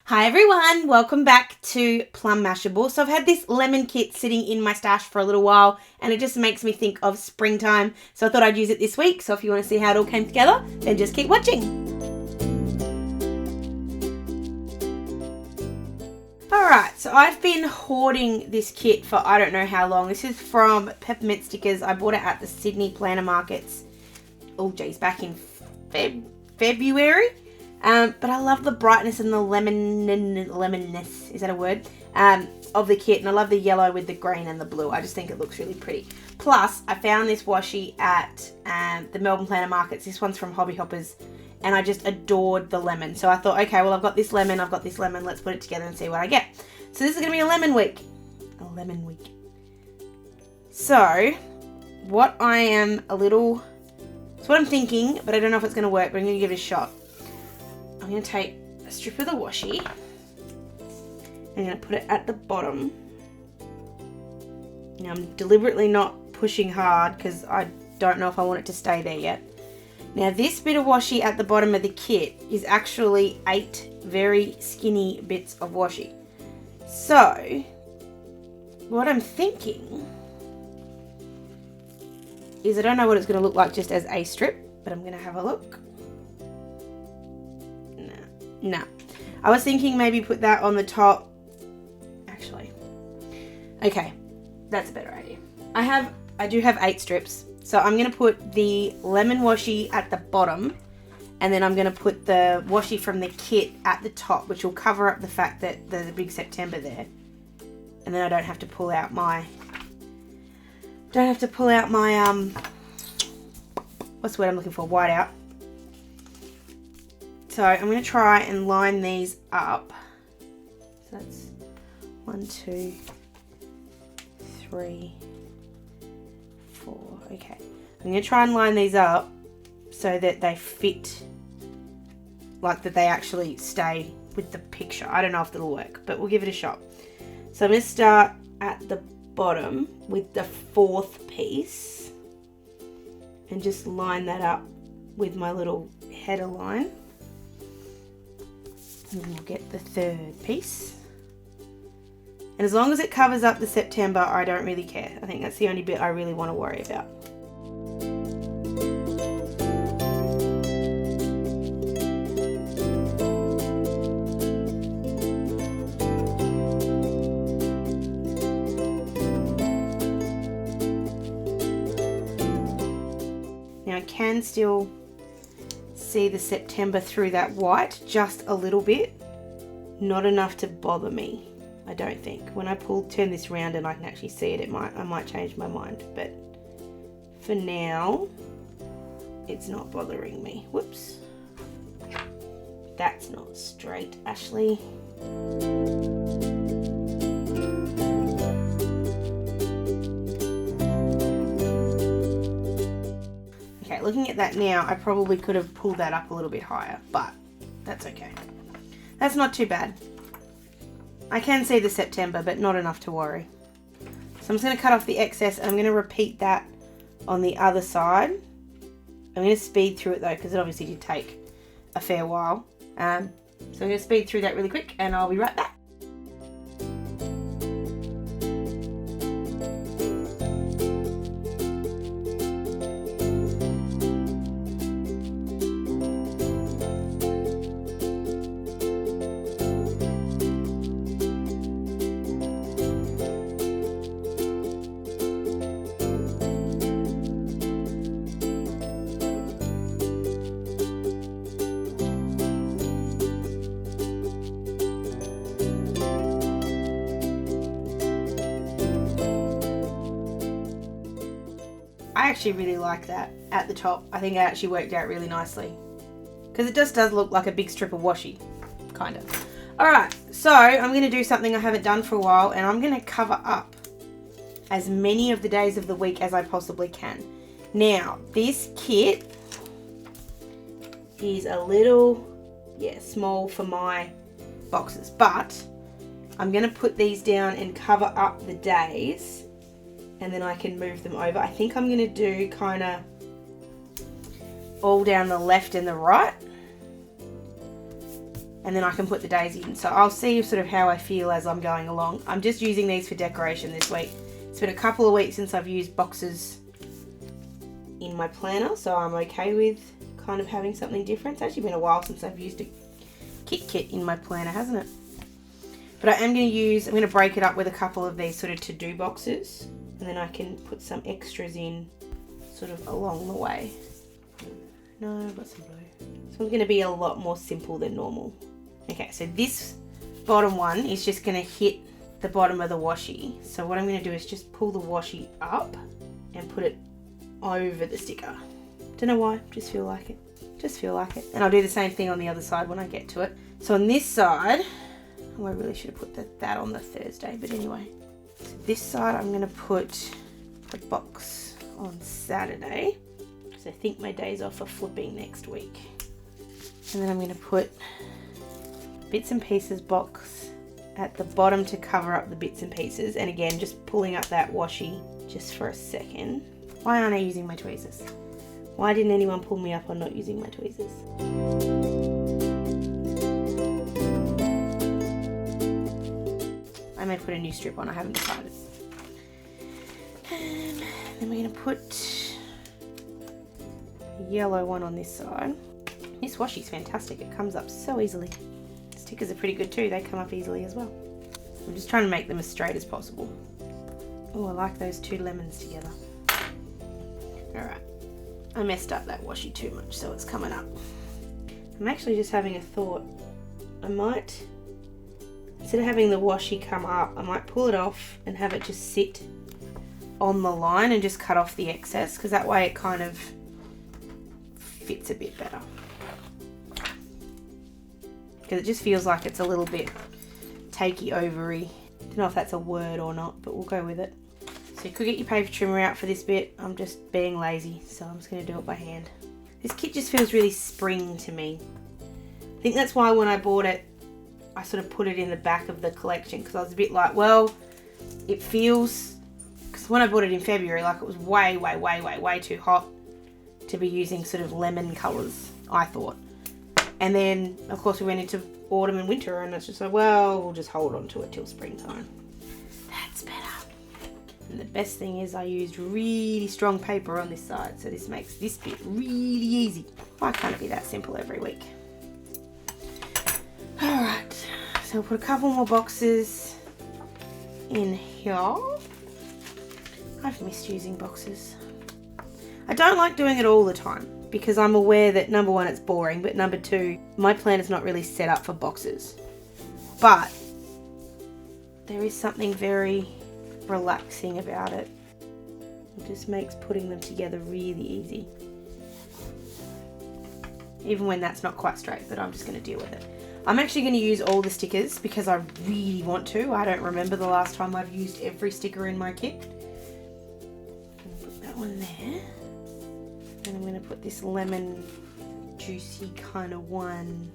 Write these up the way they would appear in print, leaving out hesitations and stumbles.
Hi everyone, welcome back to Plum Mashable. So I've had this lemon kit sitting in my stash for a little while and it just makes me think of springtime. So I thought I'd use it this week. So if you want to see how it all came together, then just keep watching. Alright, so I've been hoarding this kit for I don't know how long. This is from Peppermint stickers. I bought it at the Sydney Planner Markets. Oh geez, back in February. But I love the brightness and the lemonness, is that a word, of the kit. And I love the yellow with the green and the blue. I just think it looks really pretty. Plus, I found this washi at the Melbourne Planner Markets. This one's from Hobby Hoppers. And I just adored the lemon. So I thought, okay, well, I've got this lemon. Let's put it together and see what I get. So this is going to be a lemon week. A lemon week. So, what I'm thinking, but I don't know if it's going to work, but I'm going to give it a shot. I'm going to take a strip of the washi. I'm going to put it at the bottom. Now I'm deliberately not pushing hard because I don't know if I want it to stay there yet. Now this bit of washi at the bottom of the kit is actually 8 very skinny bits of washi. So what I'm thinking is I don't know what it's going to look like just as a strip, but I'm going to have a look. No. I was thinking maybe put that on the top. Actually. Okay. That's a better idea. I do have 8 strips. So I'm going to put the lemon washi at the bottom. And then I'm going to put the washi from the kit at the top, which will cover up the fact that there's a big September there. And then I don't have to pull out my what's the word I'm looking for? Whiteout. So I'm going to try and line these up. So that's 1, 2, 3, 4. Okay. I'm going to try and line these up so that they fit, like that they actually stay with the picture. I don't know if it'll work, but we'll give it a shot. So I'm going to start at the bottom with the 4th piece and just line that up with my little header line. And then we'll get the 3rd piece. And as long as it covers up the September, I don't really care. I think that's the only bit I really want to worry about. Now I can still see the September through that white just a little bit, not enough to bother me, I don't think. When I turn this around and I can actually see it, I might change my mind, but for now it's not bothering me. Whoops, that's not straight, Ashley. Looking at that now, I probably could have pulled that up a little bit higher, but that's okay. That's not too bad. I can see the September, but not enough to worry. So I'm just going to cut off the excess, and I'm going to repeat that on the other side. I'm going to speed through it though, because it obviously did take a fair while. So I'm going to speed through that really quick, and I'll be right back. I actually really like that at the top. I think it actually worked out really nicely because it just does look like a big strip of washi, kind of. Alright, so I'm going to do something I haven't done for a while, and I'm going to cover up as many of the days of the week as I possibly can. Now, this kit is a little, small for my boxes, but I'm going to put these down and cover up the days, and then I can move them over. I think I'm going to do kind of all down the left and the right, and then I can put the days in. So I'll see sort of how I feel as I'm going along. I'm just using these for decoration this week. It's been a couple of weeks since I've used boxes in my planner, so I'm okay with kind of having something different. It's actually been a while since I've used a kit in my planner, hasn't it? But I'm going to break it up with a couple of these sort of to-do boxes, and then I can put some extras in sort of along the way. No, I've got some blue. So it's going to be a lot more simple than normal. Okay, so this bottom one is just going to hit the bottom of the washi. So what I'm going to do is just pull the washi up and put it over the sticker. Don't know why, just feel like it. Just feel like it. And I'll do the same thing on the other side when I get to it. So on this side, oh, I really should have put that on the Thursday, but anyway. So this side I'm going to put the box on Saturday, because I think my days off are flipping next week. And then I'm going to put bits and pieces box at the bottom to cover up the bits and pieces. And again, just pulling up that washi just for a second. Why aren't I using my tweezers? Why didn't anyone pull me up on not using my tweezers? I may put a new strip on, I haven't decided. And then we're going to put a yellow one on this side. This washi's fantastic, it comes up so easily. Stickers are pretty good too, they come up easily as well. I'm just trying to make them as straight as possible. Oh, I like those two lemons together. Alright, I messed up that washi too much, so it's coming up. I'm actually just having a thought. I might, instead of having the washi come up, I might pull it off and have it just sit on the line and just cut off the excess, because that way it kind of fits a bit better. Because it just feels like it's a little bit takey overy. Don't know if that's a word or not, but we'll go with it. So you could get your paper trimmer out for this bit. I'm just being lazy, so I'm just going to do it by hand. This kit just feels really spring to me. I think that's why when I bought it, I sort of put it in the back of the collection, because I was a bit like, well, it feels, because when I bought it in February, like it was way too hot to be using sort of lemon colours, I thought. And then, of course, we went into autumn and winter, and it's just like, well, we'll just hold on to it till springtime. That's better. And the best thing is I used really strong paper on this side, so this makes this bit really easy. Why can't it be that simple every week? Alright, so we'll put a couple more boxes in here. I've missed using boxes. I don't like doing it all the time, because I'm aware that number one, it's boring, but number two, my planner's not really set up for boxes. But there is something very relaxing about it. It just makes putting them together really easy. Even when that's not quite straight, but I'm just going to deal with it. I'm actually going to use all the stickers because I really want to. I don't remember the last time I've used every sticker in my kit. Put that one there. And I'm going to put this lemon juicy kind of one.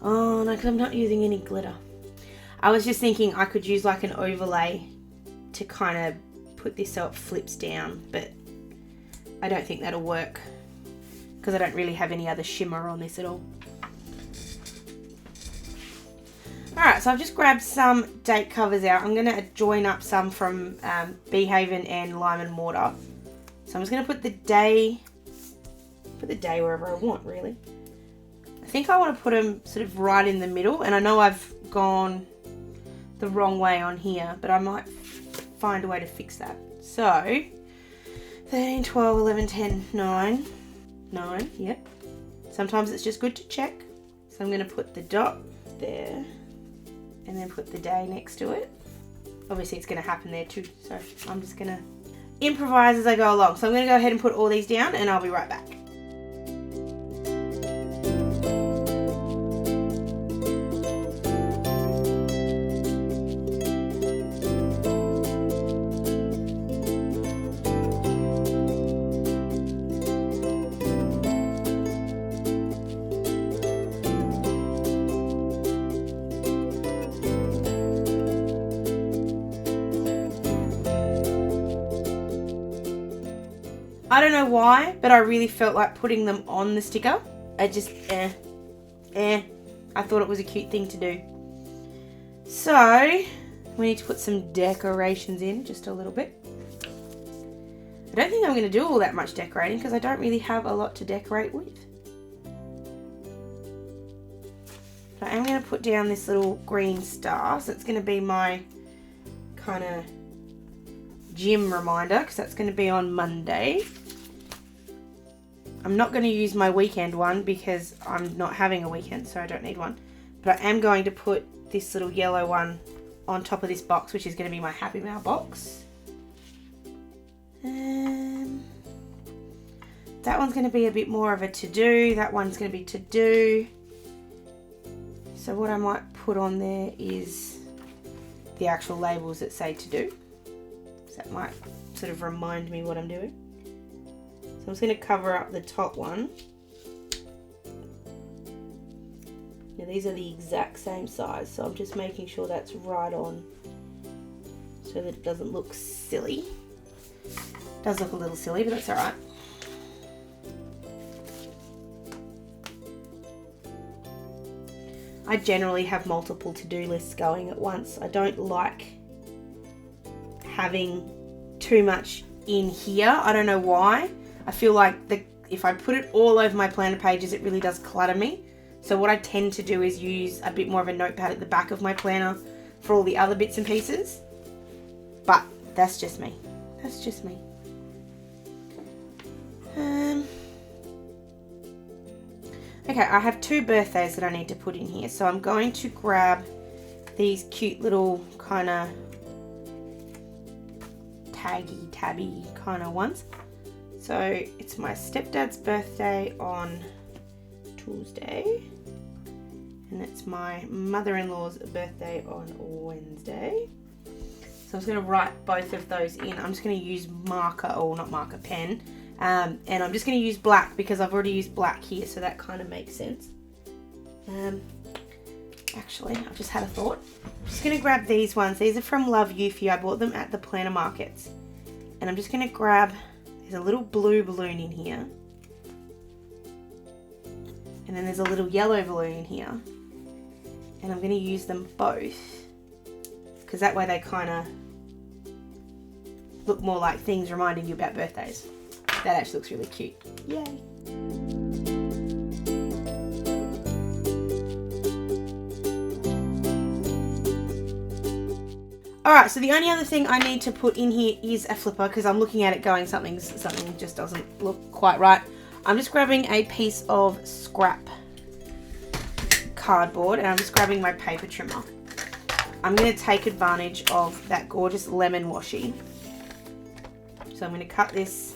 Oh no, because I'm not using any glitter. I was just thinking I could use like an overlay to kind of put this so it flips down, but I don't think that'll work because I don't really have any other shimmer on this at all. Alright, so I've just grabbed some date covers out. I'm going to join up some from Beehaven and Lime and Mortar. So I'm just going to put the day wherever I want, really. I think I want to put them sort of right in the middle, and I know I've gone the wrong way on here, but I might find a way to fix that. So 13, 12, 11, 10, 9, yep. Sometimes it's just good to check. So I'm going to put the dot there and then put the day next to it. Obviously it's going to happen there too, so I'm just going to improvise as I go along. So I'm going to go ahead and put all these down and I'll be right back. I don't know why, but I really felt like putting them on the sticker. I just, I thought it was a cute thing to do. So we need to put some decorations in, just a little bit. I don't think I'm going to do all that much decorating because I don't really have a lot to decorate with. So I'm going to put down this little green star. So it's going to be my kind of gym reminder because that's going to be on Monday. I'm not going to use my weekend one because I'm not having a weekend, so I don't need one. But I am going to put this little yellow one on top of this box, which is going to be my Happy Mail box. That one's going to be a bit more of a to-do. That one's going to be to-do. So what I might put on there is the actual labels that say to-do. So that might sort of remind me what I'm doing. So I'm just going to cover up the top one. Now these are the exact same size, so I'm just making sure that's right on so that it doesn't look silly. It does look a little silly, but that's alright. I generally have multiple to-do lists going at once. I don't like having too much in here. I don't know why. I feel like if I put it all over my planner pages, it really does clutter me. So what I tend to do is use a bit more of a notepad at the back of my planner for all the other bits and pieces. But that's just me. That's just me. Okay, I have 2 birthdays that I need to put in here. So I'm going to grab these cute little kind of tabby kind of ones. So it's my stepdad's birthday on Tuesday. And it's my mother-in-law's birthday on Wednesday. So I'm just going to write both of those in. I'm just going to use pen. And I'm just going to use black because I've already used black here, so that kind of makes sense. Actually, I've just had a thought. I'm just going to grab these ones. These are from Love Eufy. I bought them at the planner markets. And I'm just going to grab, there's a little blue balloon in here. And then there's a little yellow balloon in here. And I'm going to use them both because that way they kind of look more like things reminding you about birthdays. That actually looks really cute. Yay! Alright, so the only other thing I need to put in here is a flipper because I'm looking at it going something just doesn't look quite right. I'm just grabbing a piece of scrap cardboard and I'm just grabbing my paper trimmer. I'm going to take advantage of that gorgeous lemon washi. So I'm going to cut this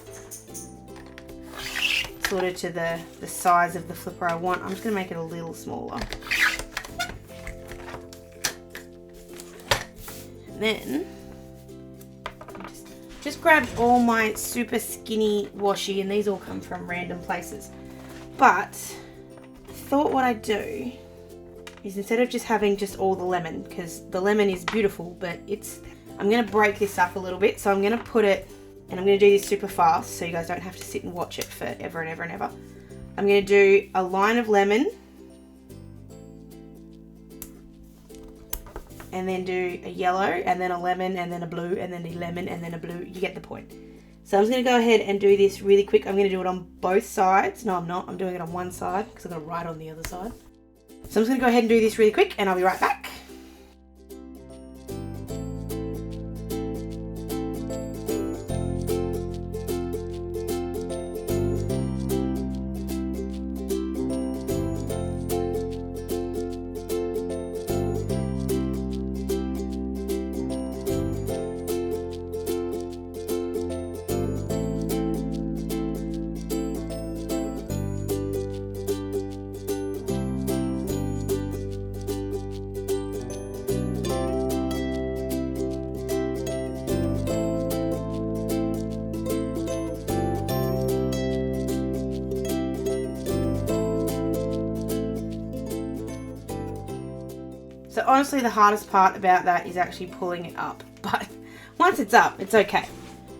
sort of to the size of the flipper I want. I'm just going to make it a little smaller. And then just grabbed all my super skinny washi, and these all come from random places. But I thought what I'd do is instead of just having just all the lemon, because the lemon is beautiful, but I'm going to break this up a little bit. So I'm going to put it, and I'm going to do this super fast so you guys don't have to sit and watch it forever and ever and ever. I'm going to do a line of lemon and then do a yellow and then a lemon and then a blue and then a lemon and then a blue. You get the point. So I'm just going to go ahead and do this really quick. I'm going to do it on both sides. No, I'm not. I'm doing it on one side because I've got to write on the other side. So I'm just going to go ahead and do this really quick and I'll be right back. So honestly, the hardest part about that is actually pulling it up. But once it's up, it's okay.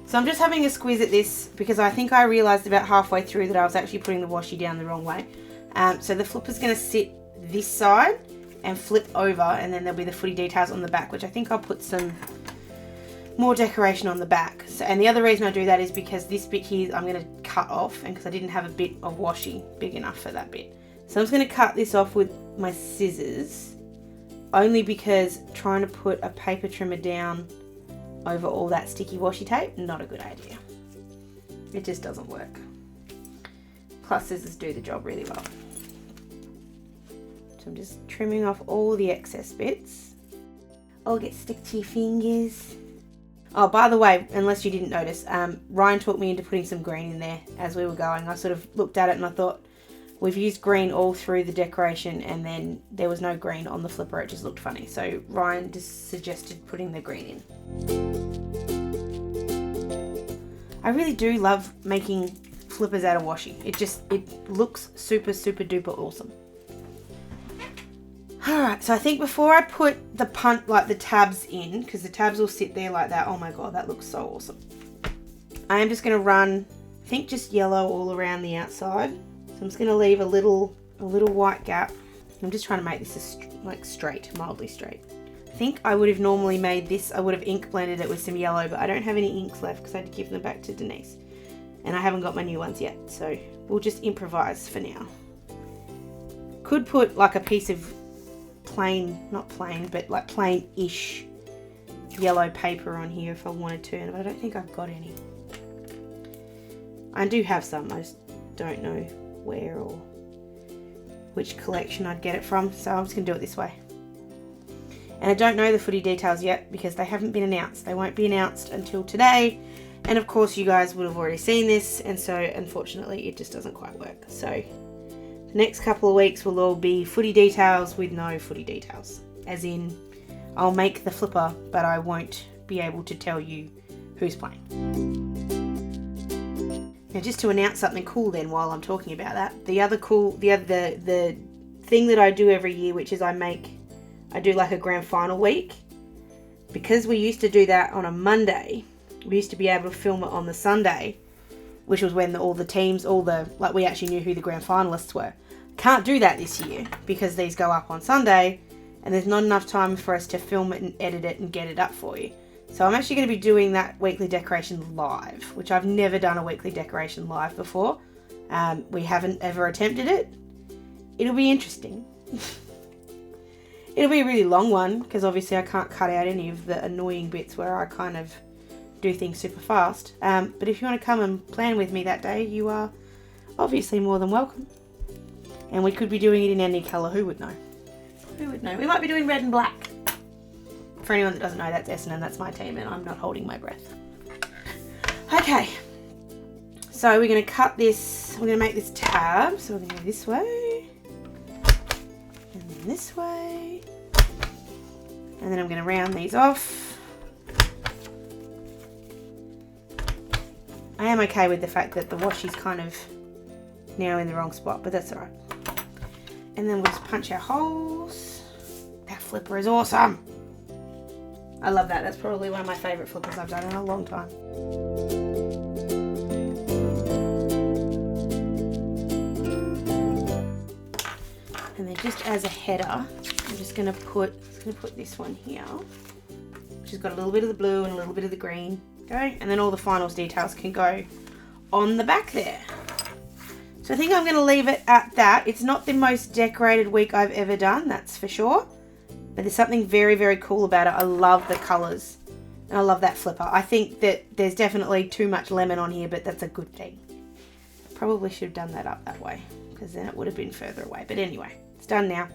So I'm just having a squeeze at this because I think I realized about halfway through that I was actually putting the washi down the wrong way. So the flipper's going to sit this side and flip over, and then there'll be the footy details on the back, which I think I'll put some more decoration on the back. So, and the other reason I do that is because this bit here I'm going to cut off, and because I didn't have a bit of washi big enough for that bit. So I'm just going to cut this off with my scissors, only because trying to put a paper trimmer down over all that sticky washi tape, not a good idea. It just doesn't work. Plus scissors do the job really well. So I'm just trimming off all the excess bits. I'll get stick to your fingers. Oh, by the way, unless you didn't notice, Ryan talked me into putting some green in there as we were going. I sort of looked at it and I thought, we've used green all through the decoration, and then there was no green on the flipper. It just looked funny. So Ryan just suggested putting the green in. I really do love making flippers out of washi. It looks super, super duper awesome. Alright, so I think before I put the the tabs in, because the tabs will sit there like that. Oh my god, that looks so awesome. I am just going to run, I think just yellow all around the outside. So I'm just going to leave a little white gap. I'm just trying to make this like straight, mildly straight. I think I would have normally made this, I would have ink blended it with some yellow, but I don't have any inks left because I had to give them back to Denise. And I haven't got my new ones yet, so we'll just improvise for now. Could put like a piece of plain, not plain, but like plain-ish yellow paper on here if I wanted to, but I don't think I've got any. I do have some, I just don't know where or which collection I'd get it from, so I'm just going to do it this way. And I don't know the footy details yet because they haven't been announced. They won't be announced until today, and of course you guys would have already seen this, and so unfortunately it just doesn't quite work. So the next couple of weeks will all be footy details with no footy details. As in, I'll make the flipper, but I won't be able to tell you who's playing. Now, just to announce something cool then while I'm talking about that, the thing that I do every year, which is I do like a grand final week. Because we used to do that on a Monday, we used to be able to film it on the Sunday, which was when all the teams, we actually knew who the grand finalists were. Can't do that this year because these go up on Sunday and there's not enough time for us to film it and edit it and get it up for you. So I'm actually going to be doing that weekly decoration live, which I've never done a weekly decoration live before. We haven't ever attempted it. It'll be interesting. It'll be a really long one because obviously I can't cut out any of the annoying bits where I kind of do things super fast. But if you want to come and plan with me that day, you are obviously more than welcome. And we could be doing it in any colour. Who would know? Who would know? We might be doing red and black. For anyone that doesn't know, that's Essen and that's my team, and I'm not holding my breath. Okay, so we're going to cut this, we're going to make this tab, so we're going to go this way, and then this way, and then I'm going to round these off. I am okay with the fact that the washi's kind of now in the wrong spot, but that's alright. And then we'll just punch our holes. That flipper is awesome. I love that. That's probably one of my favourite flippers I've done in a long time. And then just as a header, I'm just going to put this one here, which has got a little bit of the blue and a little bit of the green. Okay, and then all the finals details can go on the back there. So I think I'm going to leave it at that. It's not the most decorated week I've ever done, that's for sure. But there's something very, very cool about it. I love the colours. And I love that flipper. I think that there's definitely too much lemon on here, but that's a good thing. Probably should have done that up that way, because then it would have been further away. But anyway, it's done now.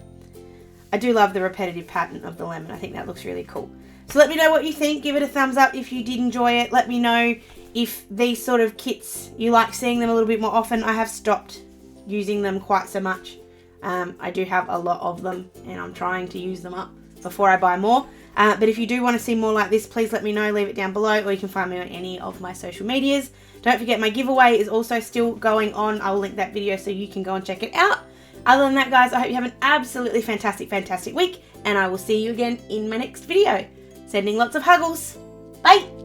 I do love the repetitive pattern of the lemon. I think that looks really cool. So let me know what you think. Give it a thumbs up if you did enjoy it. Let me know if these sort of kits, you like seeing them a little bit more often. I have stopped using them quite so much. I do have a lot of them and I'm trying to use them up before I buy more. But if you do want to see more like this, please let me know. Leave it down below, or you can find me on any of my social medias. Don't forget my giveaway is also still going on. I will link that video so you can go and check it out. Other than that, guys, I hope you have an absolutely fantastic, fantastic week, and I will see you again in my next video. Sending lots of huggles. Bye!